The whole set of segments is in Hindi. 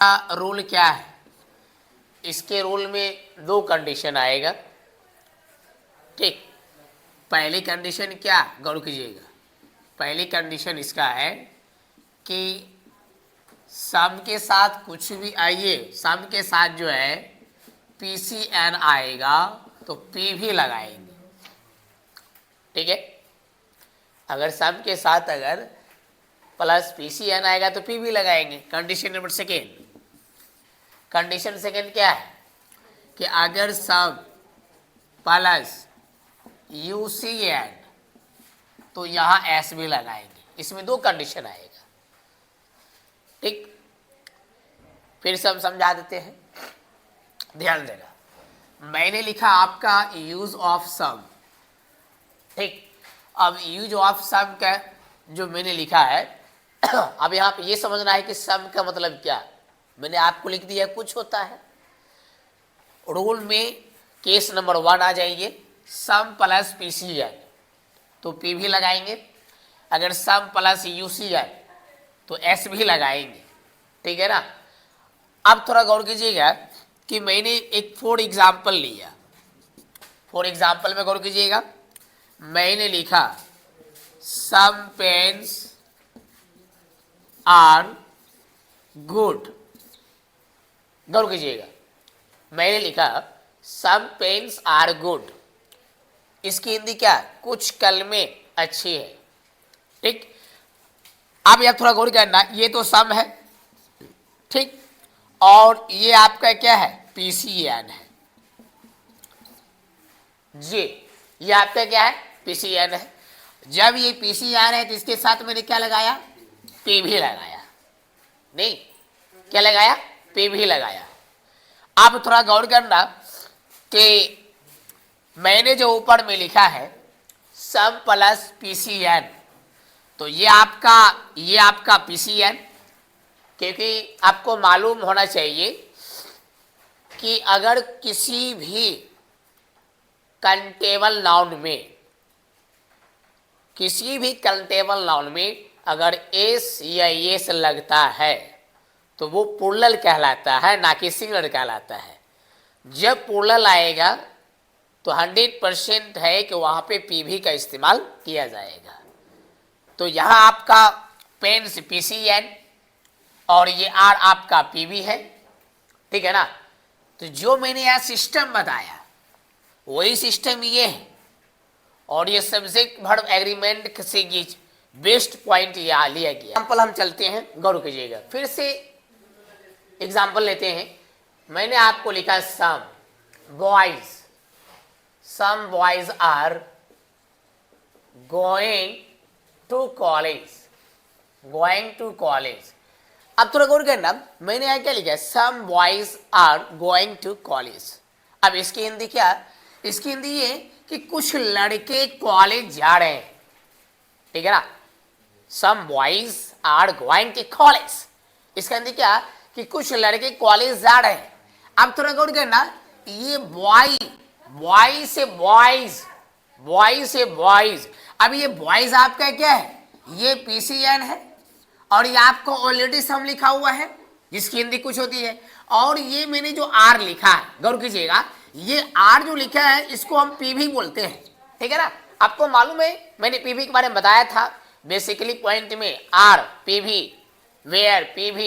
का रूल क्या है? इसके रूल में दो कंडीशन आएगा। ठीक, पहली कंडीशन क्या, गौर कीजिएगा। पहली कंडीशन इसका है कि सम के साथ कुछ भी आइए, सम के साथ जो है PCN आएगा तो P भी लगाएंगे। ठीक है, अगर सम के साथ अगर प्लस PCN आएगा तो P भी लगाएंगे। Condition number second, condition second क्या है कि अगर सम प्लस UCN तो यहां S भी लगाएंगे। इसमें दो कंडीशन आएगा। ठीक, फिर से हम समझा देते हैं, ध्यान देना। मैंने लिखा आपका यूज ऑफ सम। ठीक, अब यूज ऑफ सम का जो मैंने लिखा है अब यहां पे ये समझना है कि सम का मतलब क्या। मैंने आपको लिख दिया कुछ होता है रूल में। केस नंबर 1 आ जाइए, सम प्लस PCN तो P भी लगाएंगे। अगर सम प्लस UCN तो S भी लगाएंगे। ठीक है ना। अब थोड़ा गौर कीजिएगा कि मैंने एक फॉर एग्जाम्पल लिया। फॉर एग्जाम्पल में गौर कीजिएगा, मैंने लिखा सम पेन्स आर गुड। गौर कीजिएगा, मैंने लिखा सम पेन्स आर गुड। इसकी हिंदी क्या, कुछ कलमें अच्छी है। ठीक, अब यह थोड़ा गौर करना, ये तो सम है। ठीक, और ये आपका क्या है, PCN है जी। ये आपका क्या है, PCN है। जब ये PCN है तो इसके साथ मैंने क्या लगाया, P भी लगाया। नहीं, क्या लगाया, P भी लगाया। अब थोड़ा गौर करना कि मैंने जो ऊपर में लिखा है सम प्लस PCN तो ये आपका PCN, क्योंकि आपको मालूम होना चाहिए कि अगर किसी भी कंटेबल नाउन में अगर एस या एस लगता है तो वो प्लूरल कहलाता है, ना कि सिंगुलर कहलाता है। जब प्लूरल आएगा तो 100% है कि वहां पे PV का इस्तेमाल किया जाएगा। तो यहां आपका पेन्स PCN और ये R आपका PV है। ठीक है ना। तो जो मैंने यहां सिस्टम बताया वही सिस्टम ये है, और ये सब्जेक्ट वर्ब एग्रीमेंट से ये बेस्ट पॉइंट यहाँ लिया गया। एग्जाम्पल हम चलते हैं, गौर कीजिएगा। फिर से एग्जाम्पल लेते हैं। मैंने आपको लिखा some boys are going to college. अब थोड़ा गौर करना, मैंने यहाँ क्या लिखा है, some boys are going to college. अब इसकी हिंदी क्या, इसकी हिंदी ये कि कुछ लड़के कॉलेज जा रहे हैं। ठीक है ना, some boys are going to college. इसका हिंदी क्या कि कुछ लड़के कॉलेज जा रहे हैं। अब थोड़ा गौर करना, ये बॉय से बॉयज। अब ये बॉयज आपका क्या है, ये PCN है, और ये आपको ऑलरेडी सम लिखा हुआ है जिसकी हिंदी कुछ होती है। और ये मैंने जो R लिखा है, गौर कीजिएगा, ये R जो लिखा है इसको हम PV बोलते हैं। ठीक है ना। आपको मालूम है, मैंने PV के बारे में बताया था बेसिकली पॉइंट में। R PV, where PV,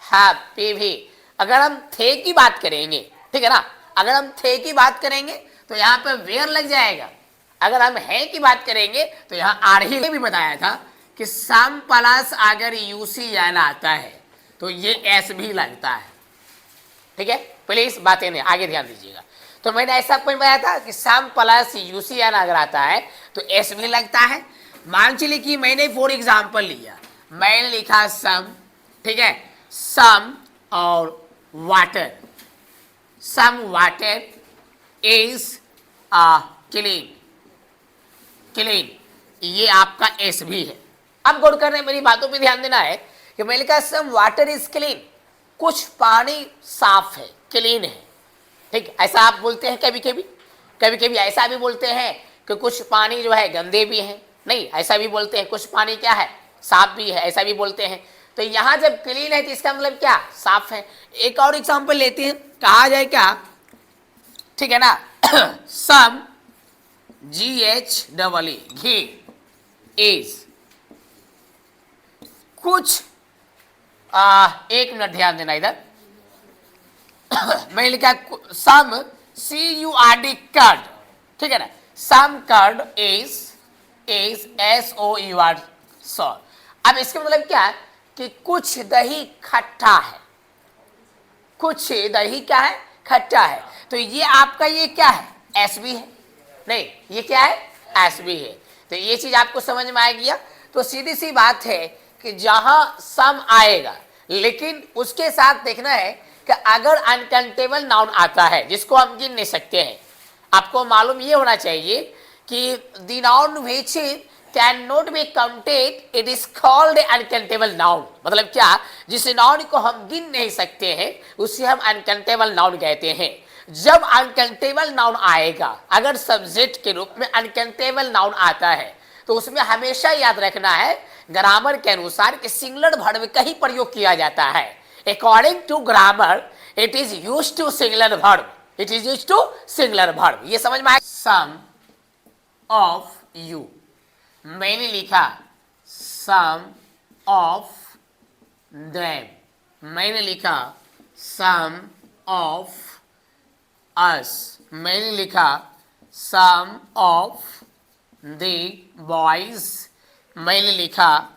have PV। अगर हम थे की बात करेंगे, ठीक है ना, अगर हम थे की बात करेंगे तो यहाँ पे वेयर लग जाएगा। अगर हम है की बात करेंगे तो यहाँ R ही भी बताया था कि सम प्लस अगर UCN आता है तो ये S भी लगता है। ठीक है, पहले इस बातें ने आगे ध्यान दीजिएगा। तो मैंने ऐसा पॉइंट बताया था कि सम प्लस UCN अगर आता है तो S भी लगता है। मान चलिए कि मैंने फॉर एग्जाम्पल लिया, मैंने लिखा सम, ठीक है, सम और water. Some water is clean, ये आपका S भी है। अब गौर करना, मेरी बातों पे ध्यान देना है कि मैंने कहा सम वाटर इज क्लीन, कुछ पानी साफ है, क्लीन है। ठीक, ऐसा आप बोलते हैं कभी कभी ऐसा भी बोलते हैं कि कुछ पानी जो है गंदे भी हैं। नहीं, ऐसा भी बोलते हैं कुछ पानी क्या है, साफ भी है, ऐसा भी बोलते हैं। तो यहां जब क्लीन है तो इसका मतलब क्या, साफ है। एक और एग्जांपल लेते हैं, कहा जाए क्या, ठीक है ना, सम GHEE घी इज कुछ, एक मिनट ध्यान देना इधर, मैंने लिखा सम CURD कर्ड, ठीक है ना, सम कर्ड इज SOUR सॉर। अब इसका मतलब क्या है कि कुछ दही खट्टा है, कुछ दही क्या है, खट्टा है। तो ये आपका ये क्या है, SB है, नहीं ये क्या है, SB है। तो ये चीज आपको समझ में आ गया। तो सीधी सी बात है कि जहां सम आएगा, लेकिन उसके साथ देखना है कि अगर अनकाउंटेबल नाउन आता है जिसको हम गिन नहीं सकते हैं, आपको मालूम ये होना चाहिए कि the noun which can not be counted it is called uncountable noun. मतलब क्या, जिस नाउन को हम गिन नहीं सकते हैं उसे हम अनकाउंटेबल नाउन कहते हैं। जब अनकाउंटेबल नाउन आएगा, अगर सब्जेक्ट के रूप में अनकाउंटेबल नाउन आता है, तो उसमें हमेशा याद रखना है ग्रामर के अनुसार कि सिंगुलर वर्ब का ही प्रयोग किया जाता है। According to grammar it is used to singular verb, it is used to singular verb. ये समझ में आया। सम ऑफ यू, मैंने लिखा सम ऑफ देम, मैंने लिखा सम ऑफ अस, मैंने लिखा सम ऑफ द बॉयज, मैंने लिखा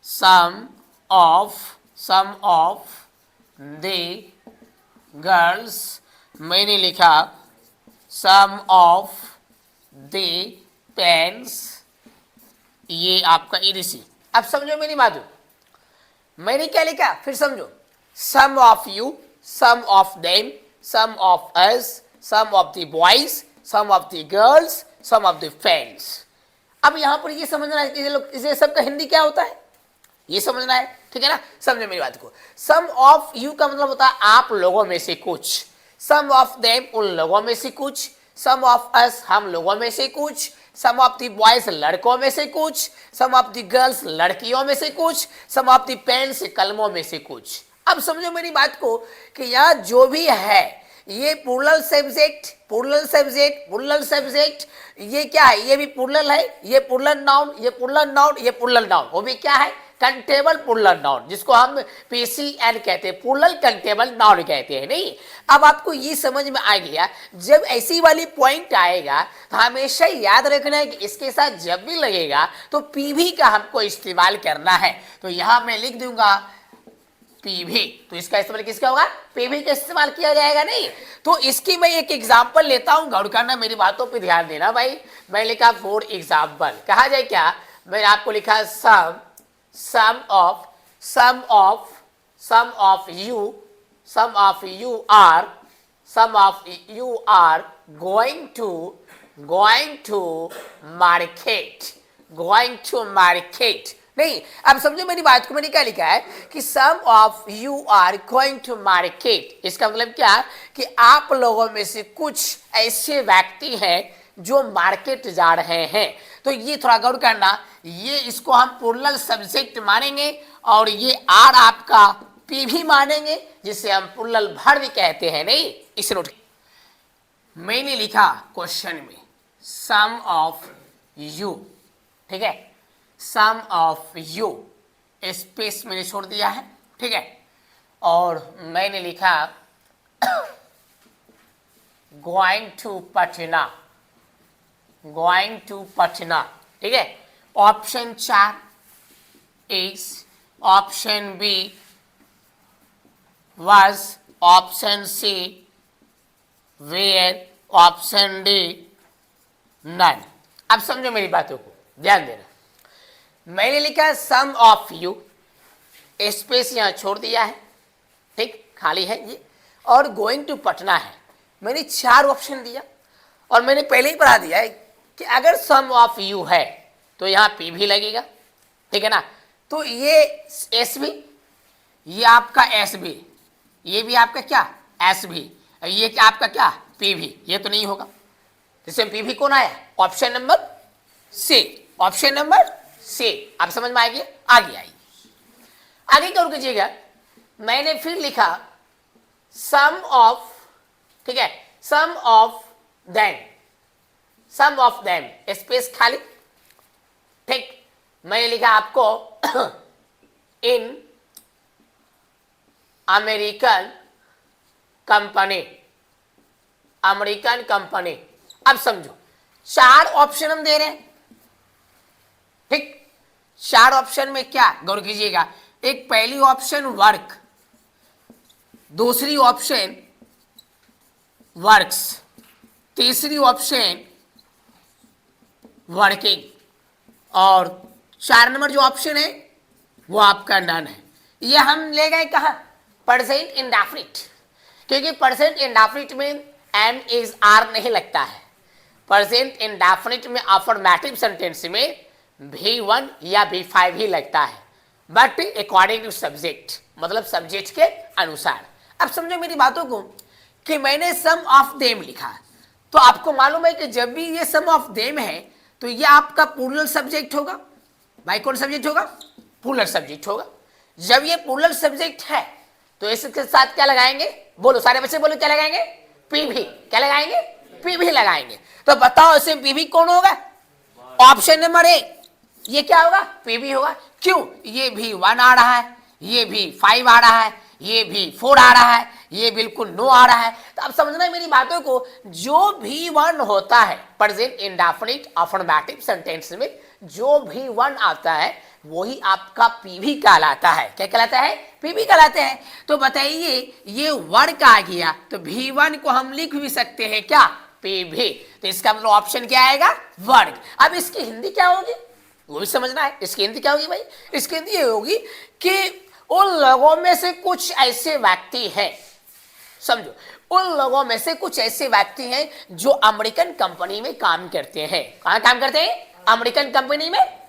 सम ऑफ द गर्ल्स, मैंने लिखा सम ऑफ द पेन्स। ये आपका EDC। अब समझो मेरी बात, मैंने क्या लिखा फिर समझो, some of you, some of them, some of us, some of the boys, some of the girls, some of the friends. अब यहां पर ये समझना है कि इसे सबका हिंदी क्या होता है, ये समझना है, ठीक है ना। समझो मेरी बात को। सम ऑफ यू का मतलब होता है आप लोगों में से कुछ, सम ऑफ देम उन लोगों में से कुछ, सम ऑफ अस हम लोगों में से कुछ, सम ऑफ द बॉयज लड़कों में से कुछ, सम ऑफ द गर्ल्स लड़कियों में से कुछ, सम ऑफ द पेन्स कलमों में से कुछ। अब समझो मेरी बात को कि यहाँ जो भी है ये plural subject, plural subject, plural subject, ये क्या है, ये भी प्लूरल है, ये प्लूरल नाउन, ये प्लूरल नाउन, ये प्लूरल नाउन, वो भी क्या है, कंटेबल प्लूरल नाउन, जिसको हम PCN कहते हैं, प्लूरल कंटेबल नाउन कहते हैं। नहीं, अब आपको ये समझ में आ गया। जब ऐसी वाली पॉइंट आएगा तो हमेशा याद रखना है कि इसके साथ जब भी लगेगा तो PV का हमको इस्तेमाल करना है। तो यहां मैं लिख दूंगा PV, तो इसका इस्तेमाल किसका होगा, PV का इस्तेमाल किया जाएगा। नहीं, तो इसकी मैं एक एग्जांपल लेता हूं, गौर करना, मेरी बातों पे ध्यान देना भाई। मैं लिखा फॉर एग्जांपल, कहा जाए क्या, मैंने आपको लिखा सम of you are going to market। नहीं, अब समझो मेरी बात को, मैंने क्या लिखा है कि some of you are going to market. इसका मतलब क्या कि आप लोगों में से कुछ ऐसे व्यक्ति हैं जो मार्केट जा रहे हैं। तो ये थोड़ा गौर करना, ये इसको हम प्लूरल सब्जेक्ट मानेंगे और ये आर आपका PV मानेंगे, जिसे हम प्लूरल वर्ब कहते हैं। नहीं, इसे नोट। मैंने लिखा क्वेश्चन में सम ऑफ यू, ठीक है, सम ऑफ यू, स्पेस मैंने छोड़ दिया है, ठीक है, और मैंने लिखा गोइंग टू पटना, ठीक है। Option 4 is, option B was, option C where, option D none। अब समझो मेरी बातों को, ध्यान देना। मैंने लिखा सम ऑफ यू, स्पेस यहां छोड़ दिया है, ठीक, खाली है ये, और गोइंग टू पटना है। मैंने 4 ऑप्शन दिया और मैंने पहले ही पढ़ा दिया है कि अगर सम ऑफ यू है तो यहाँ PV लगेगा, ठीक है ना। तो ये SB, ये आपका SB, ये भी आपका क्या SB, ये क्या आपका क्या PV, ये तो नहीं होगा। इसमें PV कौन आया, option number C, option number C। आप समझ में आ गया, आगे आइए। आगे गौर कीजिएगा, मैंने फिर लिखा सम ऑफ, ठीक है, सम ऑफ देम स्पेस खाली, ठीक। मैंने लिखा आपको इन अमेरिकन कंपनी। अब समझो 4 ऑप्शन हम दे रहे हैं, ठीक। 4 ऑप्शन में क्या गौर कीजिएगा, एक पहली ऑप्शन वर्क, दूसरी ऑप्शन वर्क्स, तीसरी ऑप्शन वर्किंग, और 4 नंबर जो ऑप्शन है वो आपका नन है। ये हम ले गए कहा, प्रेजेंट इंडेफिनिट, क्योंकि प्रेजेंट इंडेफिनिट में एम इज आर नहीं लगता है। प्रेजेंट इंडेफिनिट में अफर्मेटिव सेंटेंस में V1 या V5 ही लगता है, बट अकॉर्डिंग टू सब्जेक्ट, मतलब सब्जेक्ट के अनुसार। अब समझो मेरी बातों को कि मैंने सम ऑफ देम लिखा, तो आपको मालूम है कि जब भी ये सम ऑफ देम है तो ये आपका प्लूरल सब्जेक्ट होगा। भाई कौन सब्जेक्ट होगा? प्लूरल सब्जेक्ट होगा। जब ये प्लूरल सब्जेक्ट है तो इसके साथ क्या लगाएंगे? बोलो सारे बच्चे बोलो, क्या लगाएंगे? पीवी। क्या लगाएंगे? पीवी लगाएंगे। तो बताओ इसे पीवी कौन होगा? ऑप्शन नंबर ए, ये क्या होगा? पीवी होगा। क्यों? ये भी 1 आ रहा है, ये भी 5 आ रहा है, ये भी 4 आ रहा है, ये बिल्कुल नो आ रहा है। तो अब समझना है मेरी बातों को, जो भी 1 होता है प्रेजेंट इंडेफिनिट अफर्मेटिव सेंटेंस में, जो भी 1 आता है वही आपका पीवी कहलाता है। क्या कहलाता है? पीवी कहलाते हैं। तो बताइए ये वर्क आ गया तो V1 को हम लिख भी सकते हैं क्या? पीवी। तो इसका मतलब ऑप्शन क्या आएगा? वर्क। अब इसकी हिंदी क्या होगी वो भी समझना है। इसकी हिंदी क्या होगी भाई? इसकी हिंदी ये होगी कि उन लोगों में से कुछ ऐसे व्यक्ति हैं, समझो, उन लोगों में से कुछ ऐसे व्यक्ति हैं जो अमेरिकन कंपनी में काम करते हैं। कहां काम करते हैं? अमेरिकन कंपनी में